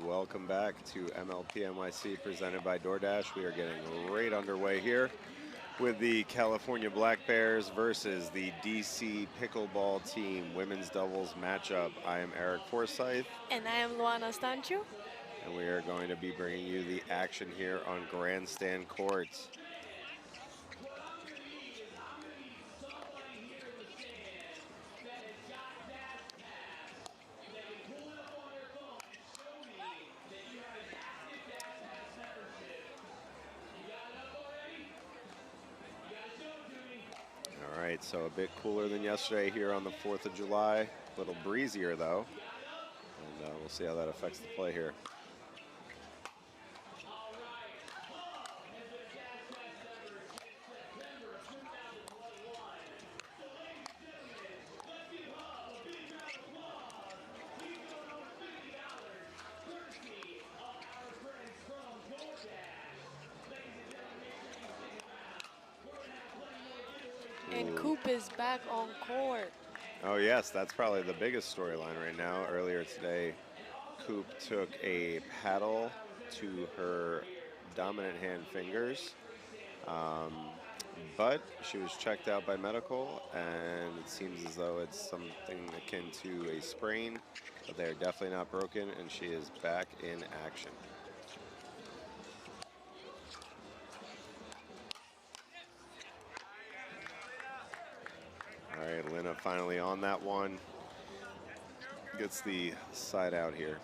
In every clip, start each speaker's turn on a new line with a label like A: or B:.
A: welcome back to MLP NYC presented by DoorDash. We are getting right underway here with the California Black Bears versus the D.C Pickleball Team women's doubles matchup. I am Eric Forsyth.
B: And I am Luana Stanchu.
A: And we are going to be bringing you the action here on Grandstand Courts. All right, so a bit cooler than yesterday here on the 4th of July. A little breezier though. And we'll see how that affects the play here.
B: And Koop is back on court.
A: Oh yes, that's probably the biggest storyline right now. Earlier today, Koop took a paddle to her dominant hand fingers, but she was checked out by medical, and it seems as though it's something akin to a sprain, but they're definitely not broken, and she is back in action. All right, Lina finally on that one. Gets the side out here.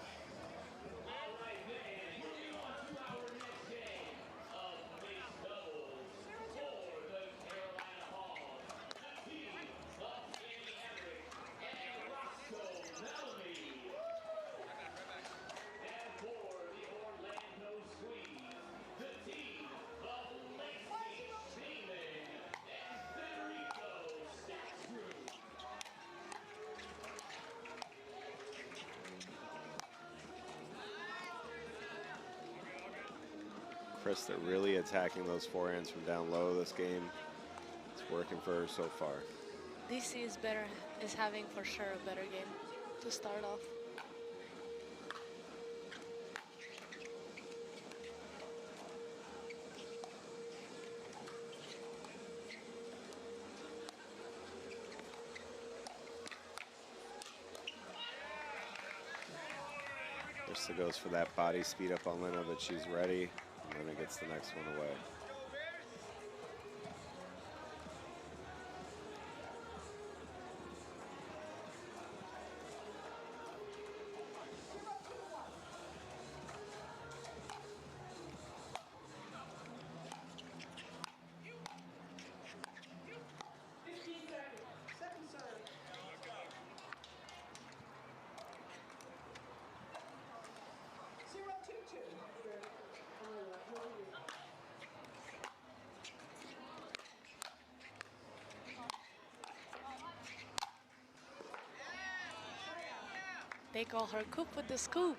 A: Krista really attacking those forehands from down low this game. It's working for her so far.
B: DC is having for sure a better game to start off.
A: Krista goes for that body speed up on Lina, but she's ready. And then it gets the next one away.
B: They call her Koop with the scoop.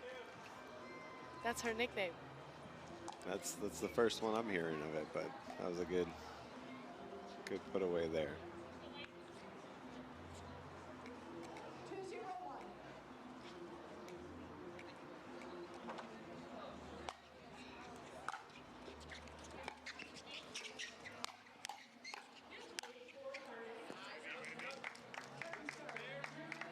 B: That's her nickname.
A: That's the first one I'm hearing of it, but that was a good put away there.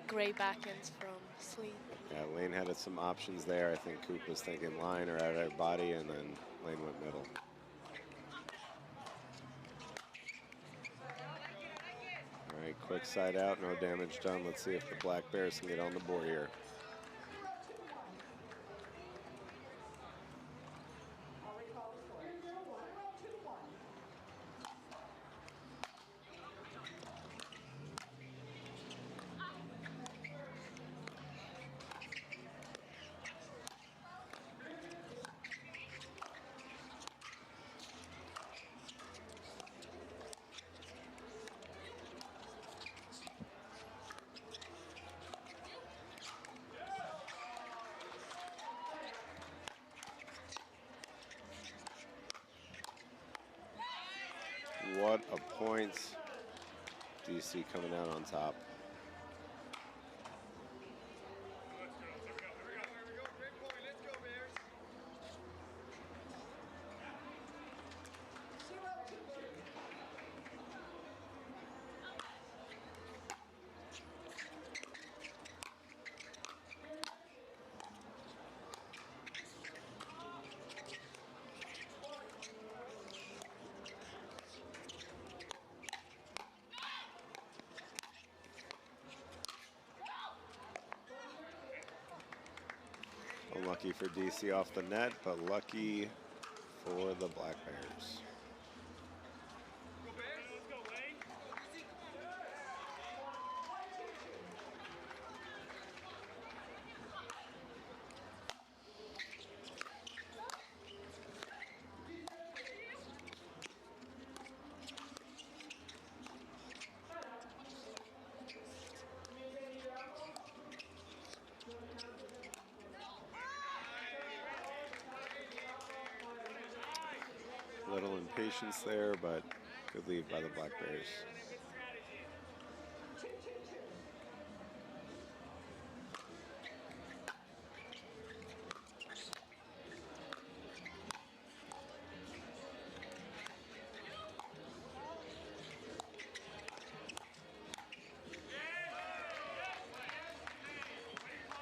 B: Great backhands from Sleeth.
A: Yeah, Lane had some options there. I think Koop was thinking line or out of her body, and then Lane went middle. All right, quick side out, no damage done. Let's see if the Black Bears can get on the board here. What a point. DC coming out on top. Unlucky for DC off the net, but lucky for the Black Bears. Little impatience there, but good lead by the Black Bears.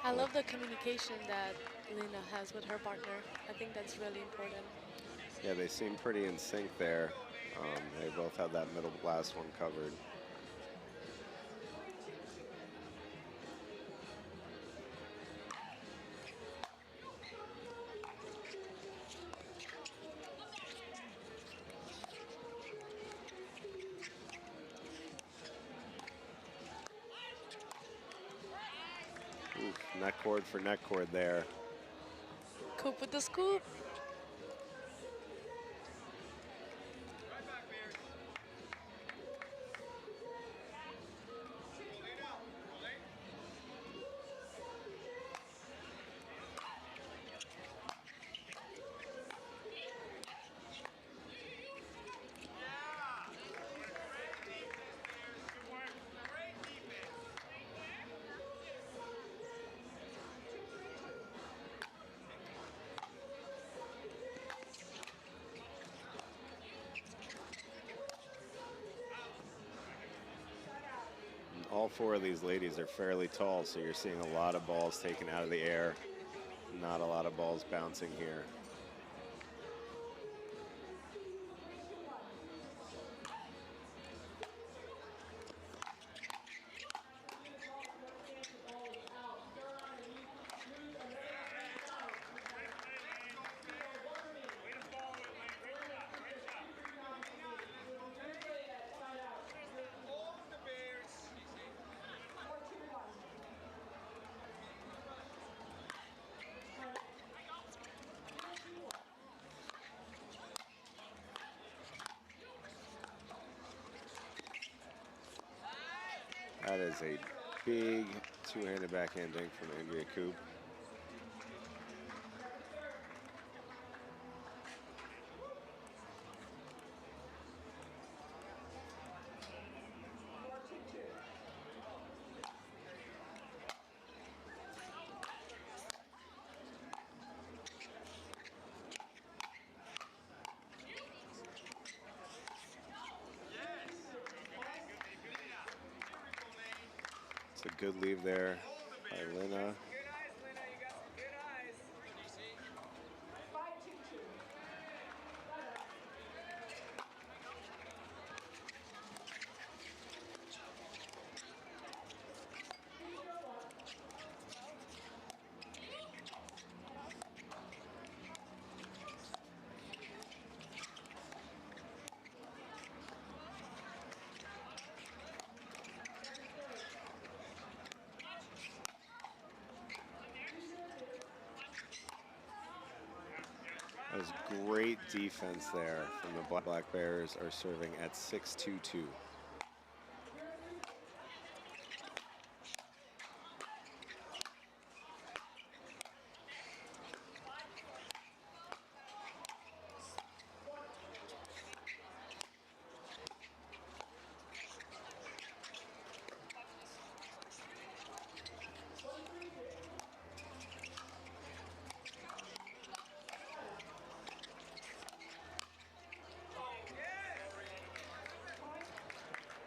B: I love the communication that Lena has with her partner. I think that's really important.
A: Yeah, they seem pretty in sync there. They both have that middle blast one covered. Oof, net cord for net cord there.
B: Koop with the scoop.
A: All four of these ladies are fairly tall, so you're seeing a lot of balls taken out of the air. Not a lot of balls bouncing here. That is a big two-handed backhanding from Andrea Koop. It's a good leave there by Lena. That was great defense there from the Black Bears. Are serving at 6-2-2.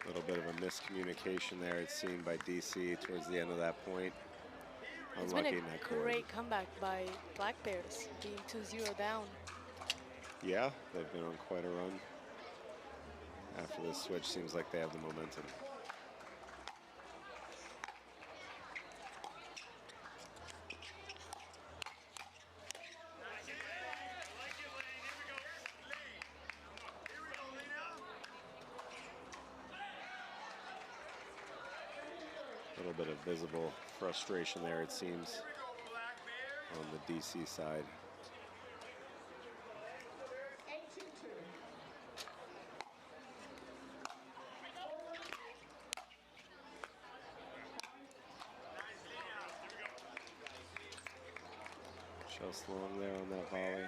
A: A little bit of a miscommunication there, it's seen by DC towards the end of that point.
B: It's been a great comeback by Black Bears, being 2-0 down.
A: Yeah, they've been on quite a run. After this switch, seems like they have the momentum. little bit of visible frustration there, it seems, on the DC side. Just long there on that volley.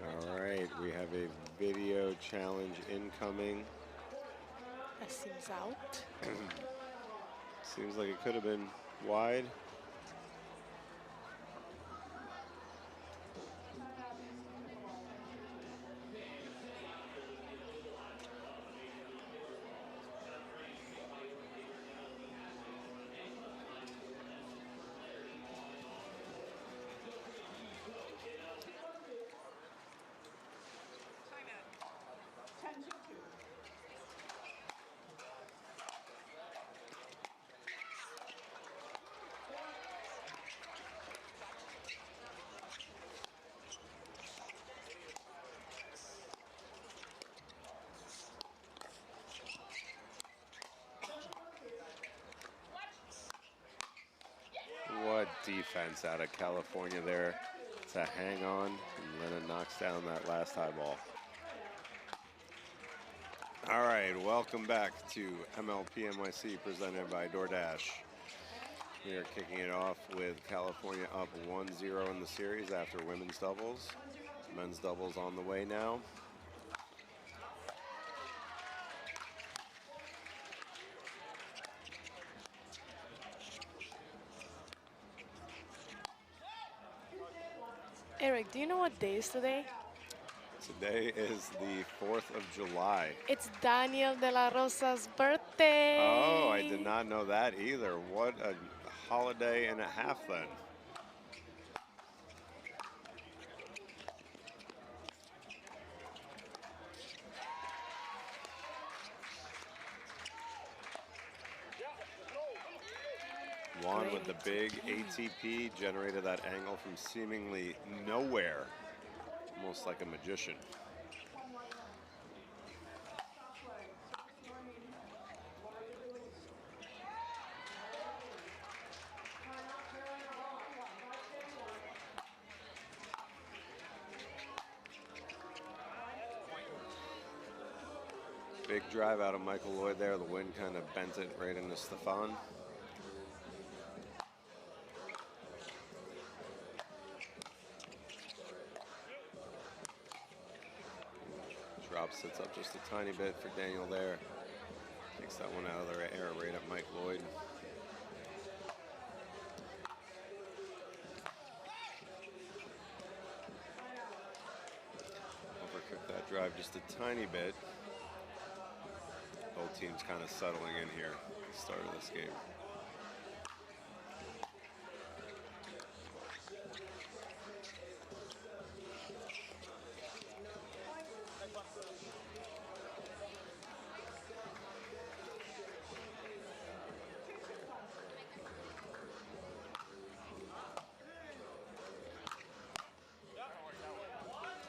A: All right, we have a video challenge incoming.
B: That seems out.
A: Seems like it could have been wide. What defense out of California there to hang on, and Lena knocks down that last high ball. All right, welcome back to MLP NYC presented by DoorDash. We are kicking it off with California up 1-0 in the series after women's doubles. Men's doubles on the way now.
B: Eric, do you know what day is today?
A: Today is the 4th of July.
B: It's Daniel de la Rosa's birthday.
A: Oh, I did not know that either. What a holiday and a half then. Juan with the big ATP generated that angle from seemingly nowhere, almost like a magician. Big drive out of Michael Loyd there. The wind kind of bent it right into Stefan. Drop sits up just a tiny bit for Daniel there. Takes that one out of the air right at Mike Loyd. Overcooked that drive just a tiny bit. Both teams kind of settling in here at the start of this game.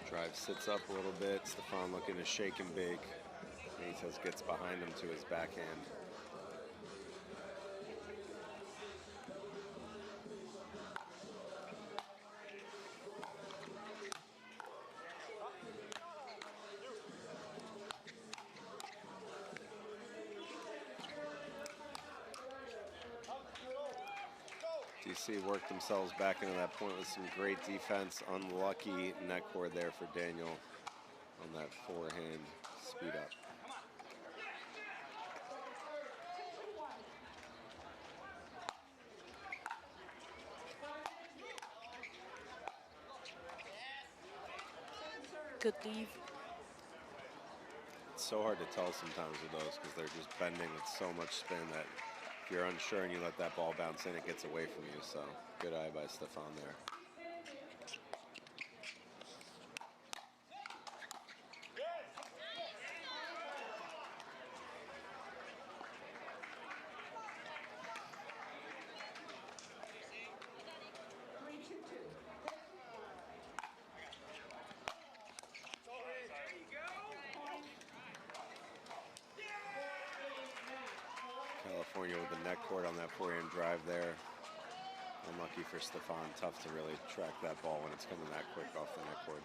A: Drive sits up a little bit. Stefan looking to shake him big. Benitez gets behind him to his backhand. DC worked themselves back into that point with some great defense. Unlucky neck cord there for Daniel on that forehand speed up.
B: Good leave.
A: It's so hard to tell sometimes with those because they're just bending with so much spin that if you're unsure and you let that ball bounce in, it gets away from you. So good eye by Stefan there. California with the net cord on that forehand drive there. Unlucky for Stefan. Tough to really track that ball when it's coming that quick off the net cord.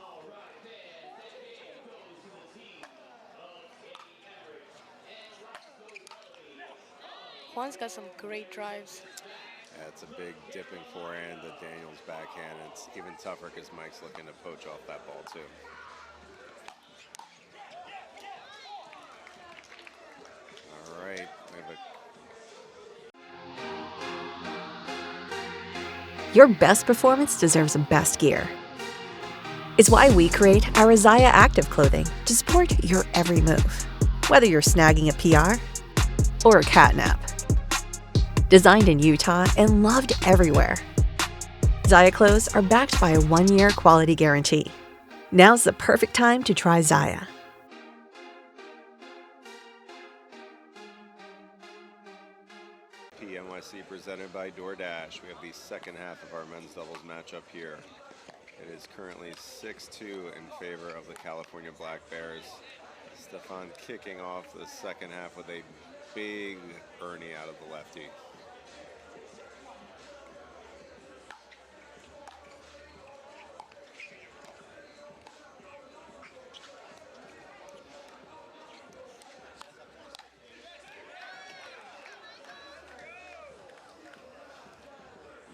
B: Juan's got some great drives.
A: Yeah, it's a big dipping forehand to Daniel's backhand. It's even tougher because Mike's looking to poach off that ball too. All right, we have
C: Your best performance deserves the best gear. It's why we create our Zaya Active clothing to support your every move, whether you're snagging a PR or a catnap. Designed in Utah and loved everywhere, Zaya clothes are backed by a 1-year quality guarantee. Now's the perfect time to try Zaya.
A: NYC presented by DoorDash. We have the second half of our men's doubles matchup here. It is currently 6-2 in favor of the California Black Bears. Stefan kicking off the second half with a big Ernie out of the lefty.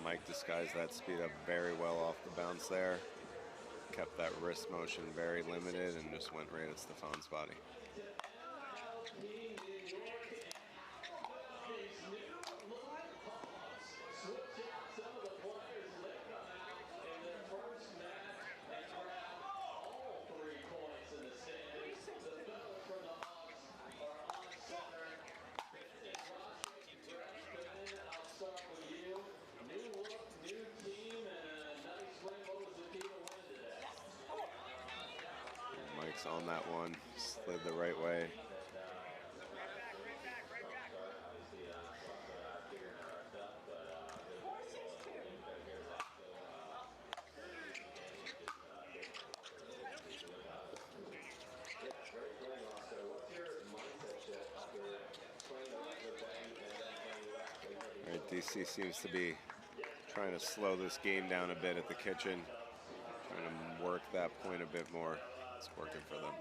A: Mike disguised that speed up very well off the bounce there. Kept that wrist motion very limited and just went right at Stefan's body. Mike's on that one, slid the right way. All right, DC seems to be trying to slow this game down a bit at the kitchen, trying to work that point a bit more. It's working for them.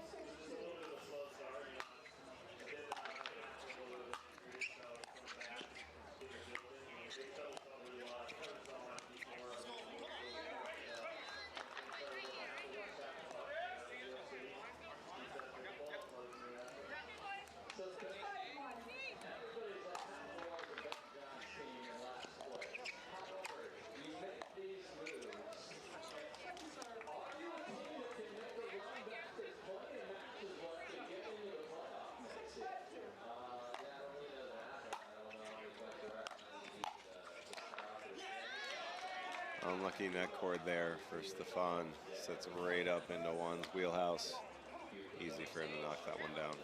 A: Unlucky net cord there for Stefan. Sets right up into Juan's wheelhouse. Easy for him to knock that one down.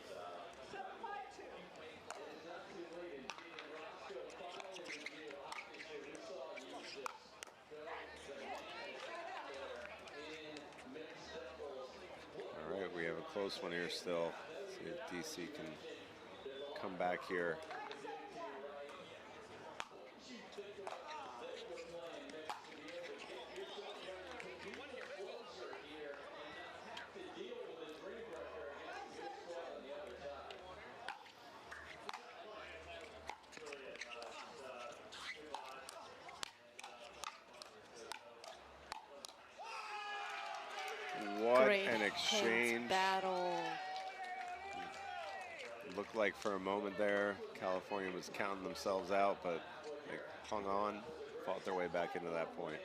A: All right, we have a close one here still. See if DC can come back here. What
B: Great
A: an exchange.
B: Battle.
A: Looked like for a moment there, California was counting themselves out, but they hung on, fought their way back into that point.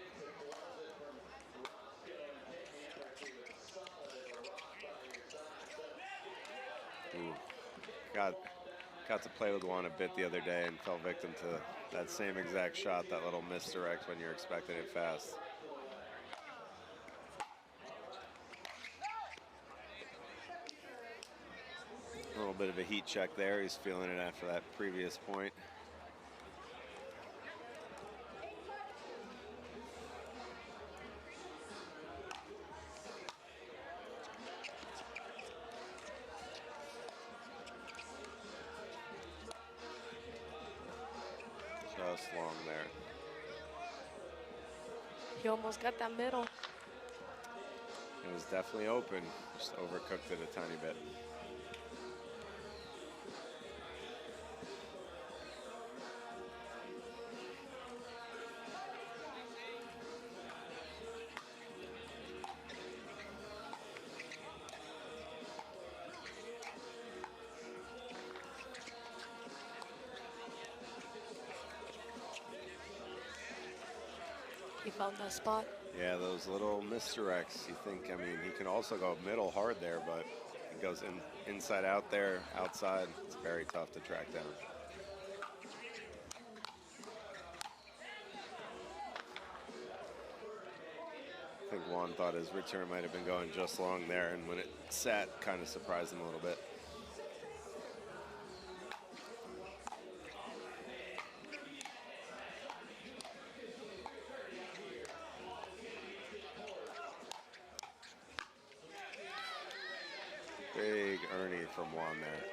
A: Ooh. Got to play with Juan a bit the other day and fell victim to that same exact shot, that little misdirect when you're expecting it fast. A little bit of a heat check there. He's feeling it after that previous point. just long there.
B: He almost got that middle.
A: It was definitely open, just overcooked it a tiny bit.
B: He found that spot.
A: Yeah, those little misdirects. You think, I mean, he can also go middle hard there, but he goes inside out there, outside. It's very tough to track down. I think Juan thought his return might have been going just long there, and when it sat, kind of surprised him a little bit. Big Ernie from Juan there.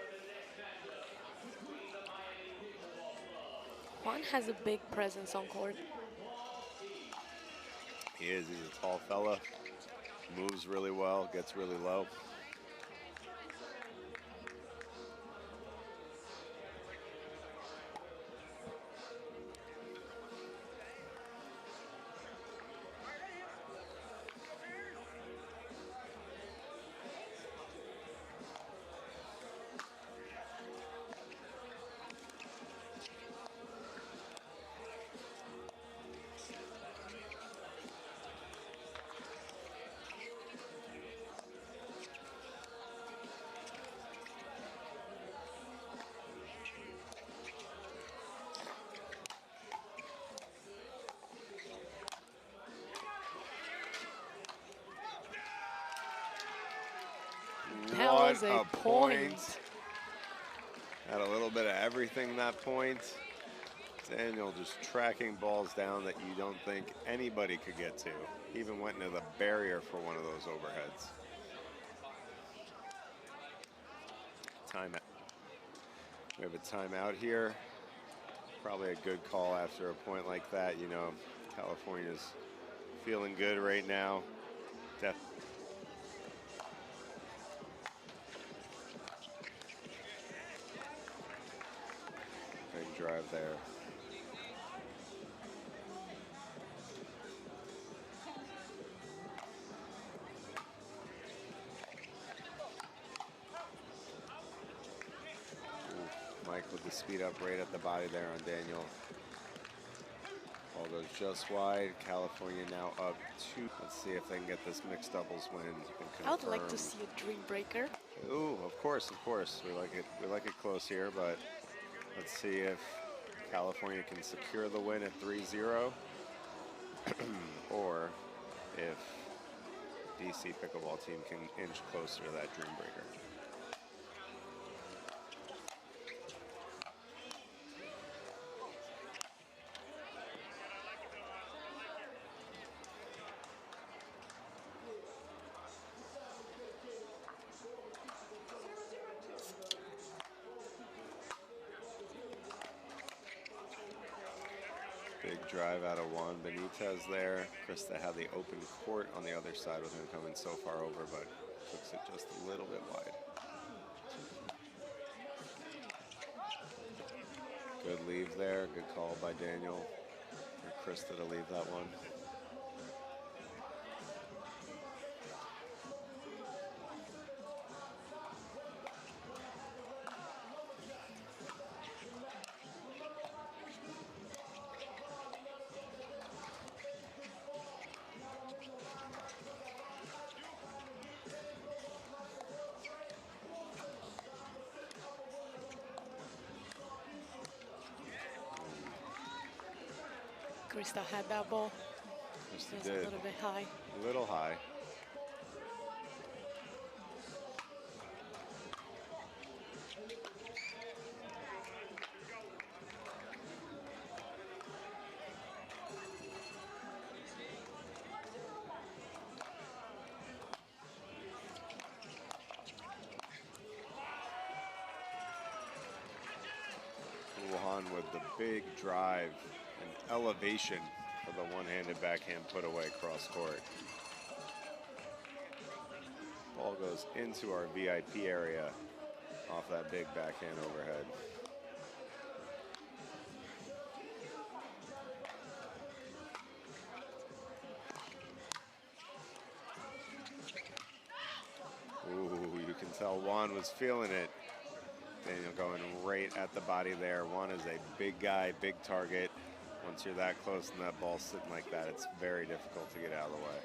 B: Juan has a big presence on court.
A: He is. He's a tall fella. Moves really well. Gets really low.
B: That was a point.
A: Had a little bit of everything that point. Daniel just tracking balls down that you don't think anybody could get to. Even went into the barrier for one of those overheads. Timeout. We have a timeout here. Probably a good call after a point like that. You know, California's feeling good right now. Big drive there. Mike with the speed up right at the body there on Daniel. Ball goes just wide. California now up 2. Let's see if they can get this mixed doubles win.
B: I would like to see a dream breaker.
A: Ooh, of course, of course. We like it. We like it close here, but let's see if California can secure the win at 3-0, or if D.C Pickleball Team can inch closer to that dream breaker. Big drive out of Juan Benitez there. Krista had the open court on the other side with him coming so far over, but hooks it just a little bit wide. Good leave there. Good call by Daniel for Krista to leave that one.
B: Krista had that ball.
A: Krista
B: Just
A: did.
B: a little bit high.
A: A little high. Juan with the big drive and elevation for the one-handed backhand put away cross court. Ball goes into our VIP area off that big backhand overhead. Ooh, you can tell Juan was feeling it. Daniel going right at the body there. Juan is a big guy, big target. Once you're that close and that ball's sitting like that, it's very difficult to get out of the way.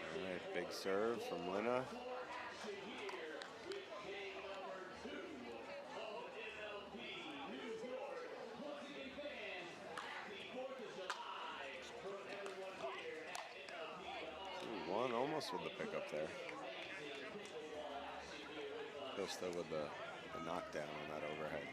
A: All right, big serve from Lina. Ooh, Juan almost with the pickup there. Costa with the knockdown on that overhead.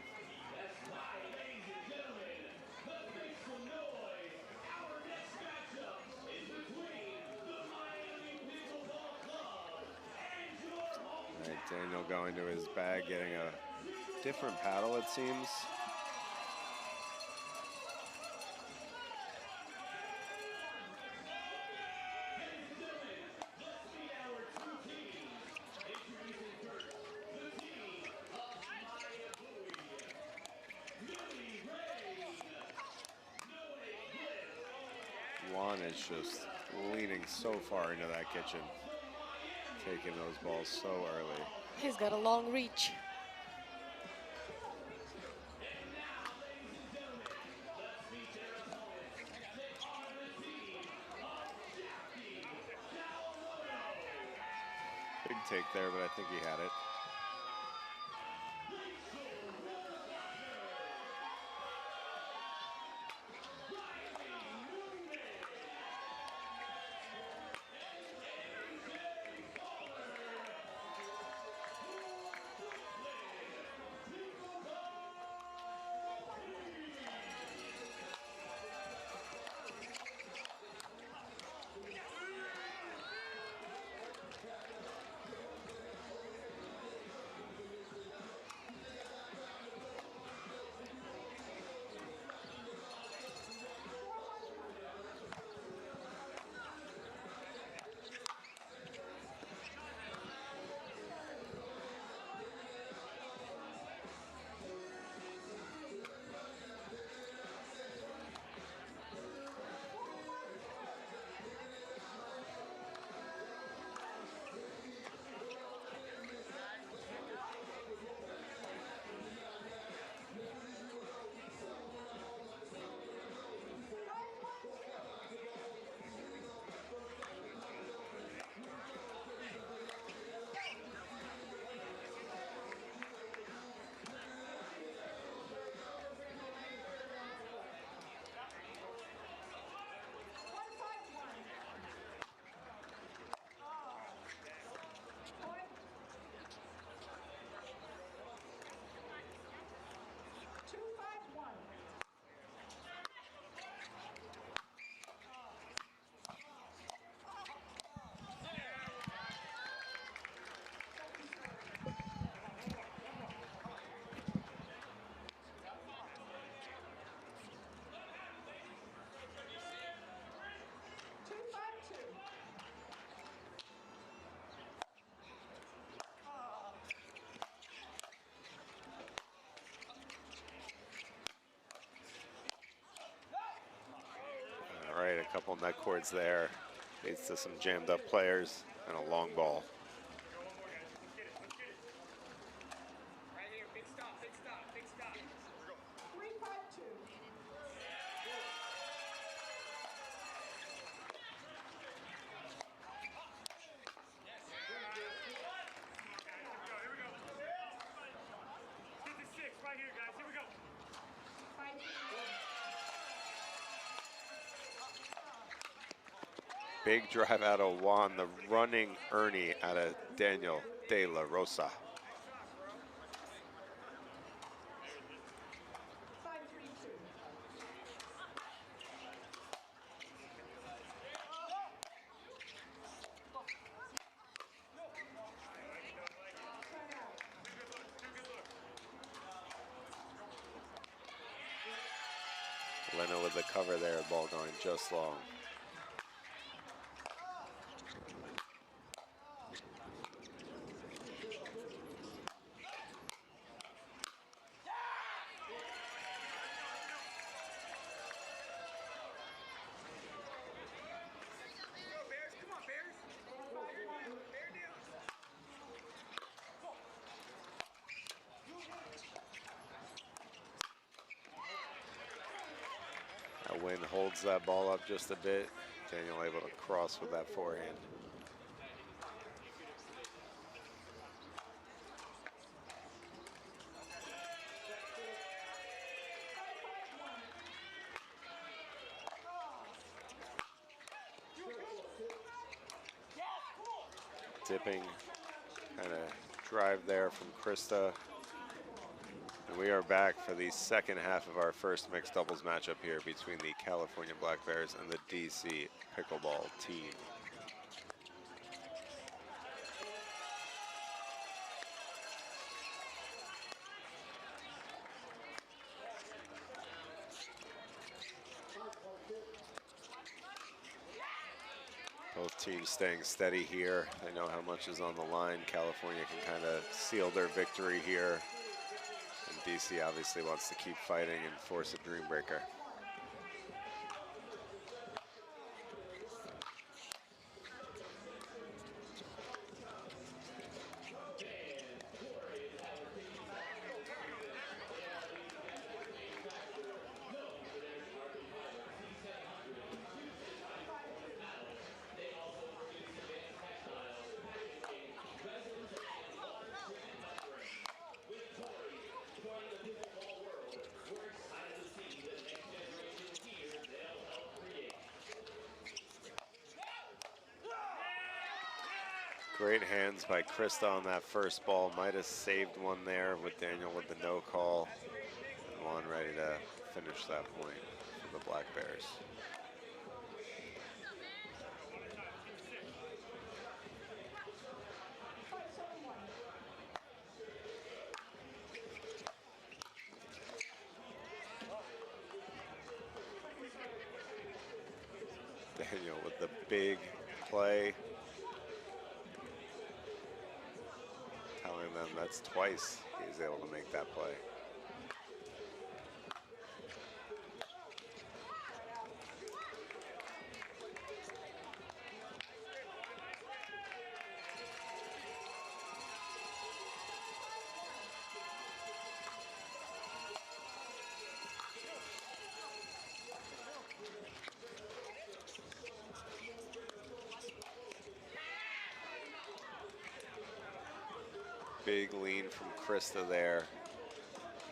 A: All right, Daniel going to his bag, getting a different paddle, it seems. Juan is just leaning so far into that kitchen, taking those balls so early.
B: He's got a long reach.
A: Big take there, but I think he had it. All right, a couple net cords there. Leads to some jammed up players and a long ball. Big drive out of Juan, the running Ernie out of Daniel De La Rosa. the cover there, ball going just long. That wind holds that ball up just a bit. Daniel able to cross with that forehand. Dipping kind of drive there from Krista. And we are back for the second half of our first mixed doubles matchup here between the California Black Bears and the D.C Pickleball Team. Both teams staying steady here. They know how much is on the line. California can kind of seal their victory here. And DC obviously wants to keep fighting and force a dream breaker. Great hands by Krista on that first ball. Might have saved one there with Daniel with the no call. And Juan ready to finish that point for the Black Bears. Daniel with the big play. Telling them that's twice he's able to make that play. Big lean from Krista there.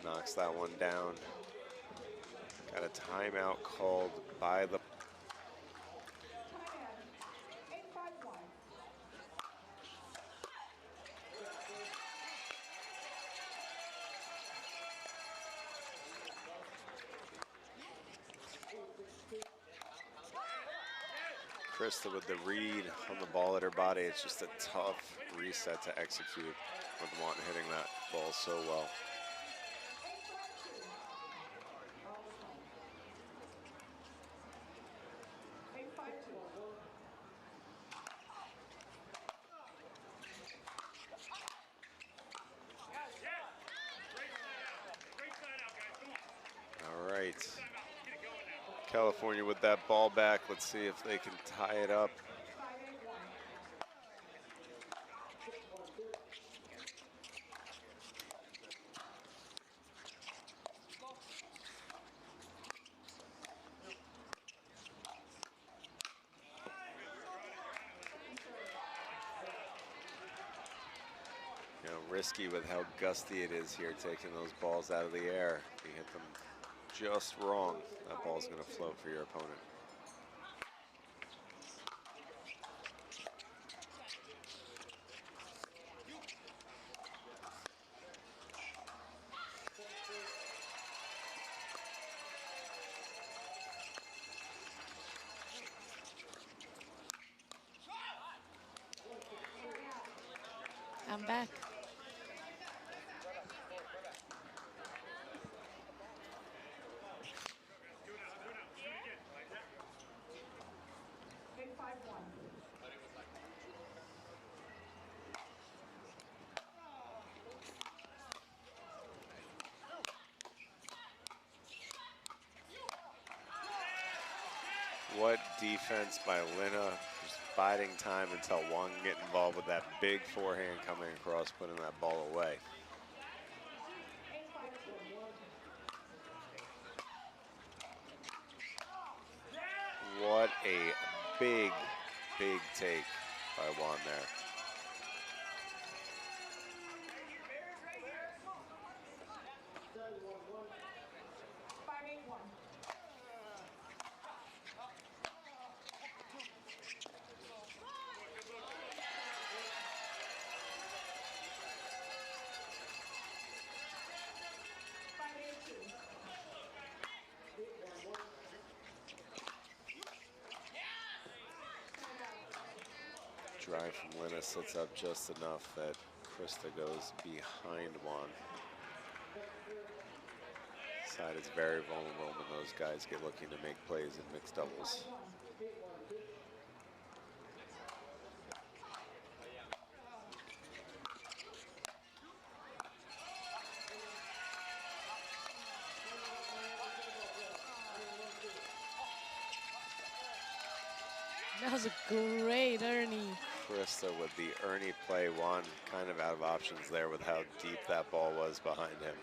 A: Knocks that one down. Got a timeout called by the... Krista with the read on the ball at her body. It's just a tough reset to execute with Juan hitting that ball so well. All right. California with that ball back. Let's see if they can tie it up. You know, risky with how gusty it is here, taking those balls out of the air. If you hit them just wrong, that ball's going to float for your opponent.
B: I'm back.
A: What defense by Lina, just biding time until Wong can get involved with that big forehand coming across, putting that ball away. What a big, big take by Juan there. Drive from Lina sits up just enough that Krista goes behind Juan. Side is very vulnerable when those guys get looking to make plays in mixed doubles.
B: That was a great Ernie.
A: Krista with the Ernie play. Juan kind of out of options there with how deep that ball was behind him.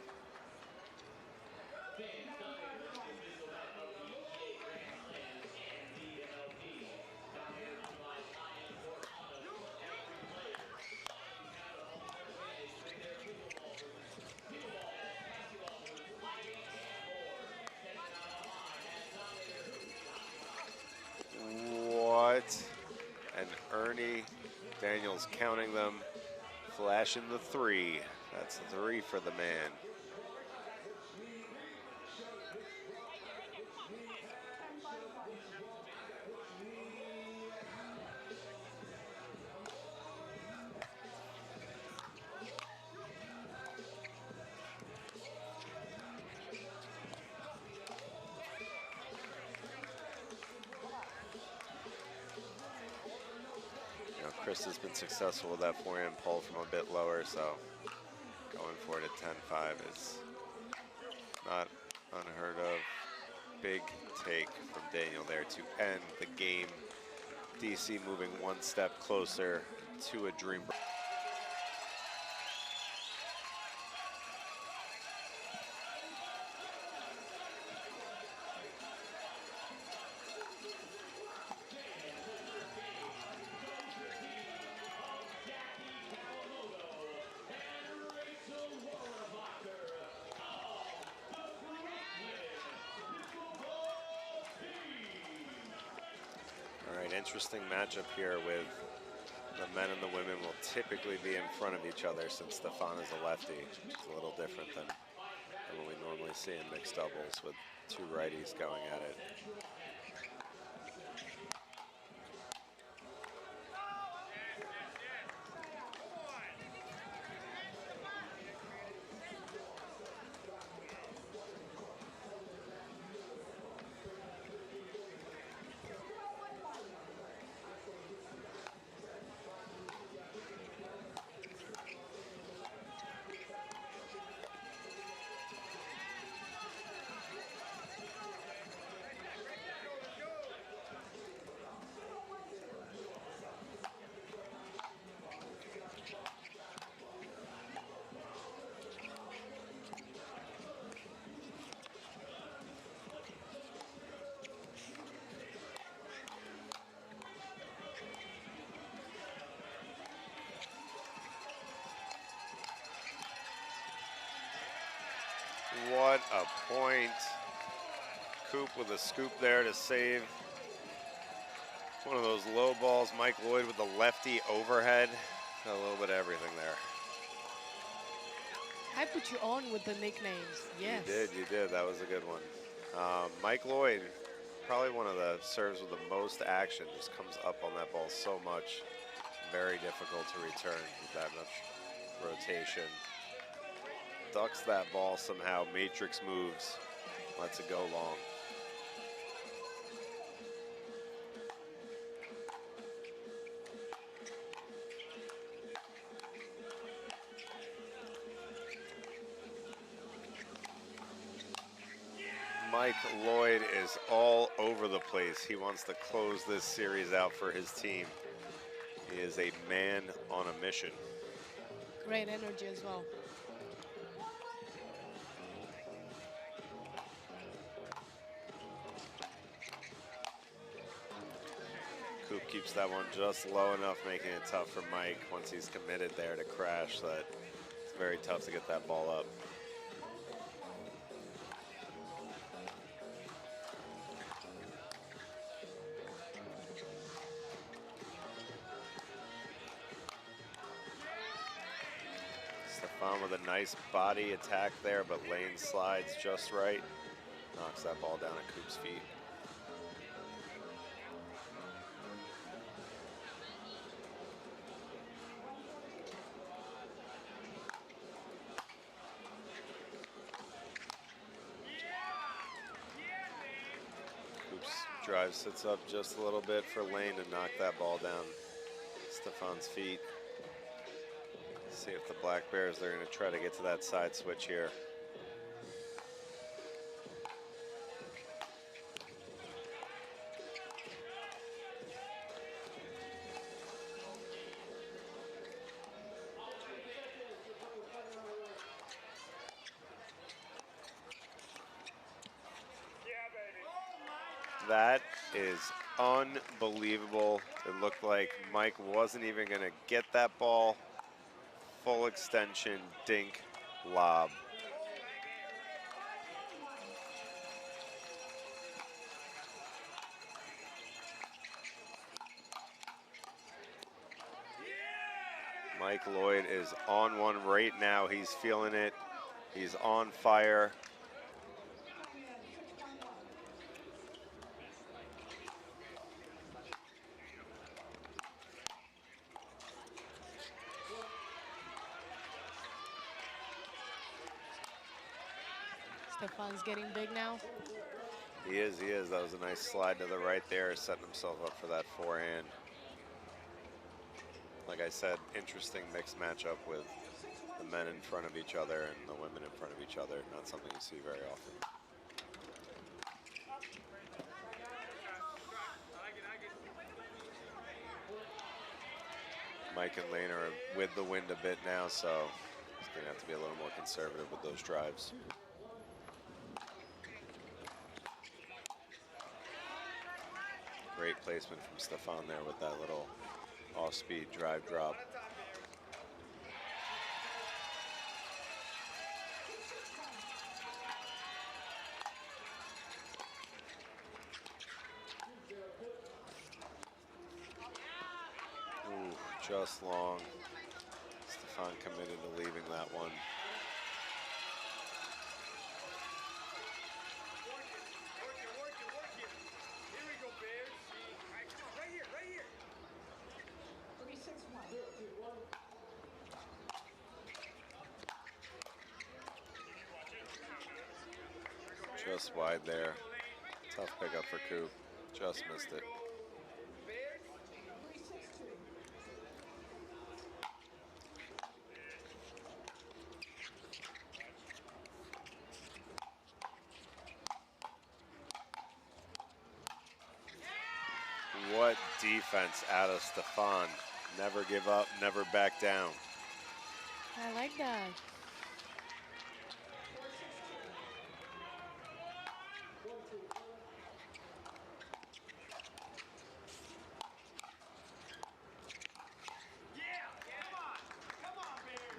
A: What? And Ernie Daniels counting them, flashing the 3. That's 3 for the man. Chris has been successful with that forehand pull from a bit lower, so going for it at 10-5 is not unheard of. Big take from Daniel there to end the game. DC moving one step closer to a dream. Interesting matchup here with the men and the women will typically be in front of each other since Stefan is a lefty, which is a little different than what we normally see in mixed doubles with 2 righties going at it. What a point. Koop with a scoop there to save. One of those low balls. Mike Loyd with the lefty overhead. A little bit of everything there.
B: I put you on with the nicknames. Yes.
A: You did. That was a good one. Mike Loyd, probably one of the serves with the most action. Just comes up on that ball so much. Very difficult to return with that much rotation. Ducks that ball somehow, matrix moves, lets it go long. Mike Loyd is all over the place. He wants to close this series out for his team. He is a man on a mission.
B: Great energy as well.
A: Koop keeps that one just low enough, making it tough for Mike once he's committed there to crash. That it's very tough to get that ball up. Stefan with a nice body attack there, but lane slides just right. Knocks that ball down at Koop's feet. Koop's drive sits up just a little bit for Lane to knock that ball down Stefan's feet. See if the Black Bears, they're going to try to get to that side switch here. That is unbelievable. It looked like Mike wasn't even going to get that ball. Full extension, dink, lob. Mike Loyd is on one right now. He's feeling it. He's on fire.
B: Stefan's getting big now.
A: He is, he is. That was a nice slide to the right there, setting himself up for that forehand. Like I said, interesting mixed matchup with the men in front of each other and the women in front of each other. Not something you see very often. Mike and Lane are with the wind a bit now, so he's going to have to be a little more conservative with those drives. Great placement from Stefan there with that little off-speed drive drop. Ooh, just long. Stefan committed to leaving that one. Just wide there. Tough pickup for Koop. Just missed it. What defense out of Stefan. Never give up, never back down.
B: I like that.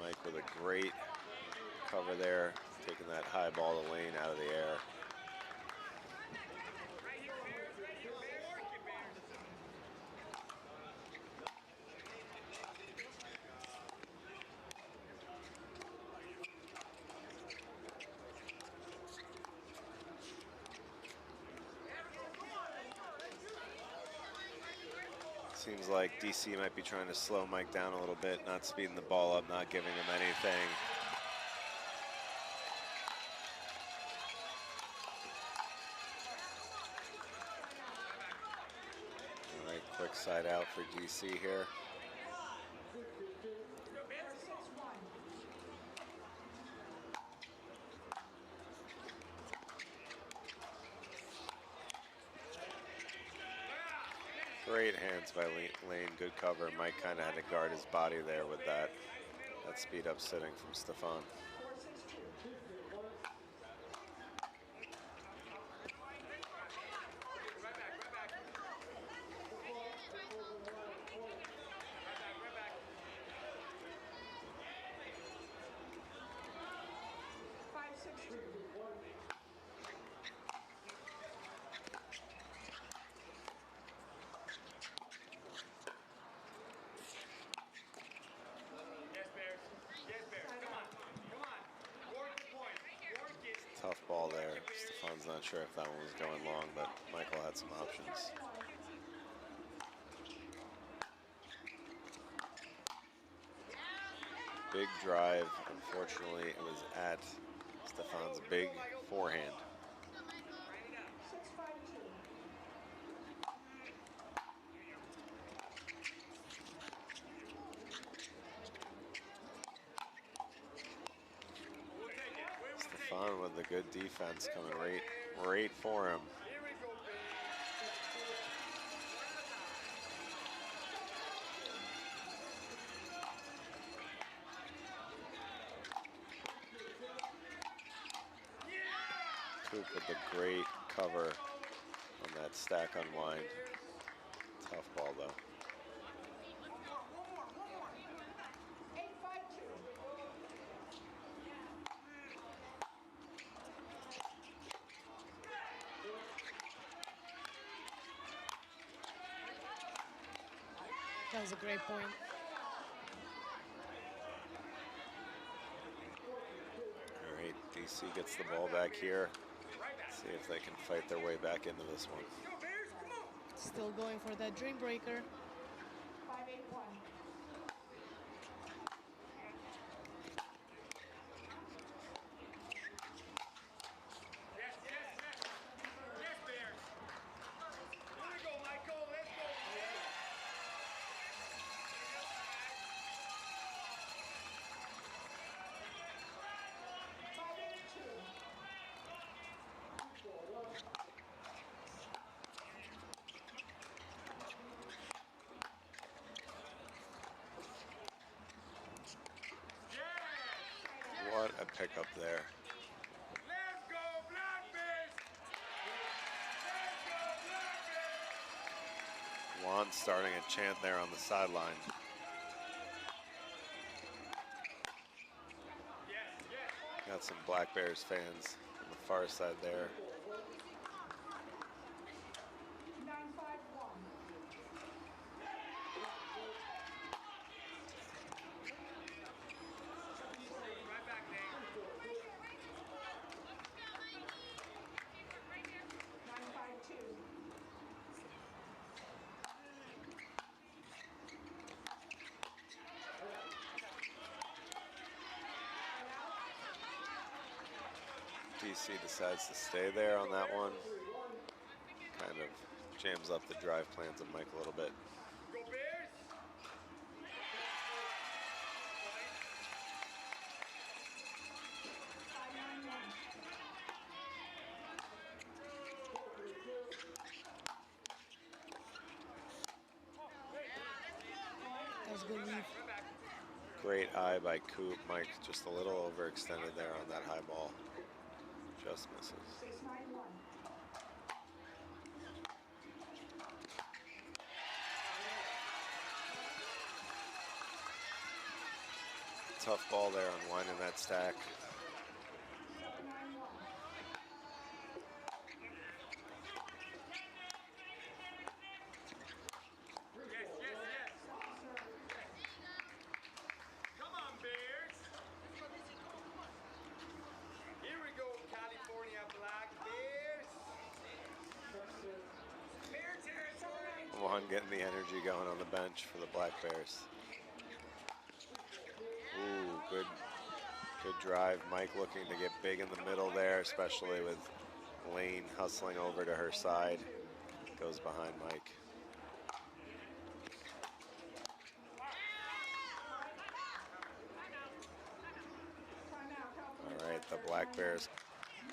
A: Mike with a great cover there, taking that high ball to Lane out of the air. Seems like DC might be trying to slow Mike down a little bit, not speeding the ball up, not giving him anything. All right, quick side out for DC here. Great hands by Lane, good cover. Mike kind of had to guard his body there with that speed up sitting from Stefan. Tough ball there. Stefan's not sure if that one was going long, but Michael had some options. Big drive. Unfortunately, it was at Stefan's big forehand. Stefan with the good defense coming right for him. Koop with the great cover on that stack unwind. Tough ball though.
B: That was a great point.
A: All right, DC gets the ball back here. See if they can fight their way back into this one.
B: Still going for that dream breaker.
D: 5-8-1.
A: What a pickup there.
D: Let's go, Blackfish! Let's go, Blackfish!
A: Juan starting a chant there on the sideline. Got some Black Bears fans on the far side there.
D: 9-5-1.
A: DC decides to stay there on that one. Kind of jams up the drive plans of Mike a little bit.
D: Go Bears!
B: That was a good lead.
A: Great eye by Koop. Mike just a little overextended there on that high ball. Just misses.
D: 6-9-1.
A: Tough ball there, unwinding that stack. Juan getting the energy going on the bench for the Black Bears. Ooh, good drive. Mike looking to get big in the middle there, especially with Lane hustling over to her side. Goes behind Mike. All right, the Black Bears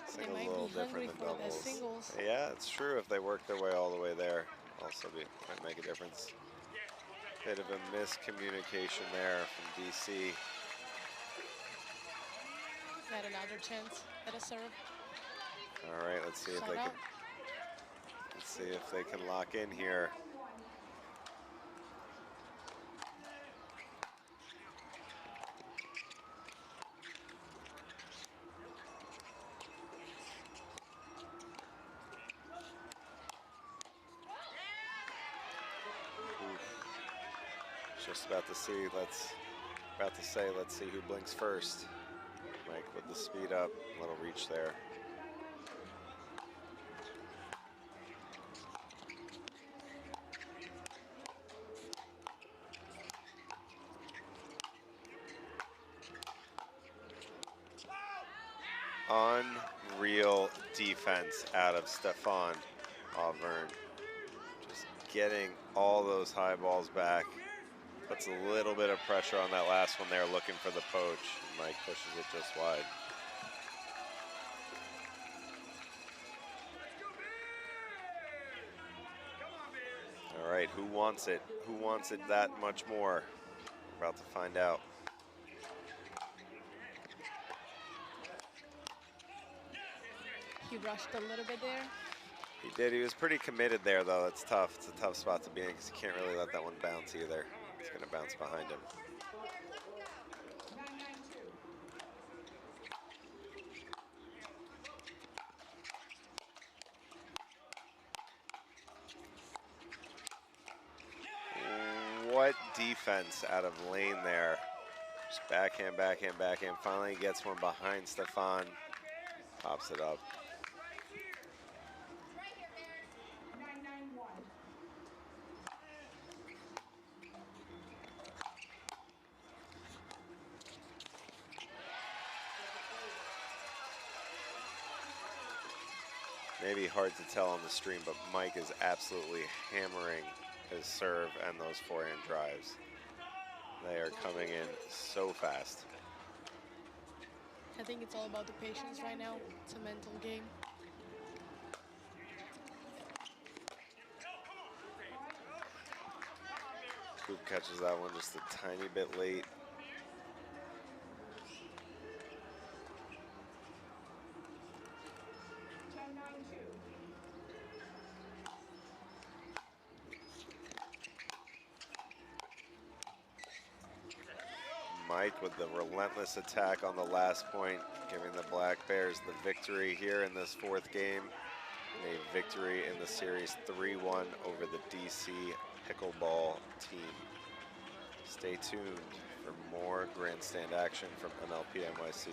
A: sing a little different than doubles. Yeah, it's true if they work their way all the way there. also might make a difference. Bit of a miscommunication there from DC.
B: Got another chance at a serve.
A: All right, let's see if they can. Let's see if they can lock in here. Just about to see. Let's see who blinks first. Mike with the speed up, little reach there. Unreal defense out of Stefan Auvergne. Just getting all those high balls back. Puts a little bit of pressure on that last one there, looking for the poach. Mike pushes it just wide. All right, who wants it? Who wants it that much more? We're about to find out.
B: He rushed a little bit there.
A: He did. He was pretty committed there, though. It's tough. It's a tough spot to be in because you can't really let that one bounce either. It's going to bounce behind him. What defense out of lane there. Just backhand, backhand, backhand. Finally gets one behind Stefan. Pops it up. Maybe hard to tell on the stream, but Mike is absolutely hammering his serve and those forehand drives. They are coming in so fast.
B: I think it's all about the patience right now. It's a mental game.
A: Koop catches that one just a tiny bit late. Mike with the relentless attack on the last point, giving the Black Bears the victory here in this fourth game. And a victory in the series 3-1 over the DC Pickleball Team. Stay tuned for more grandstand action from MLP NYC.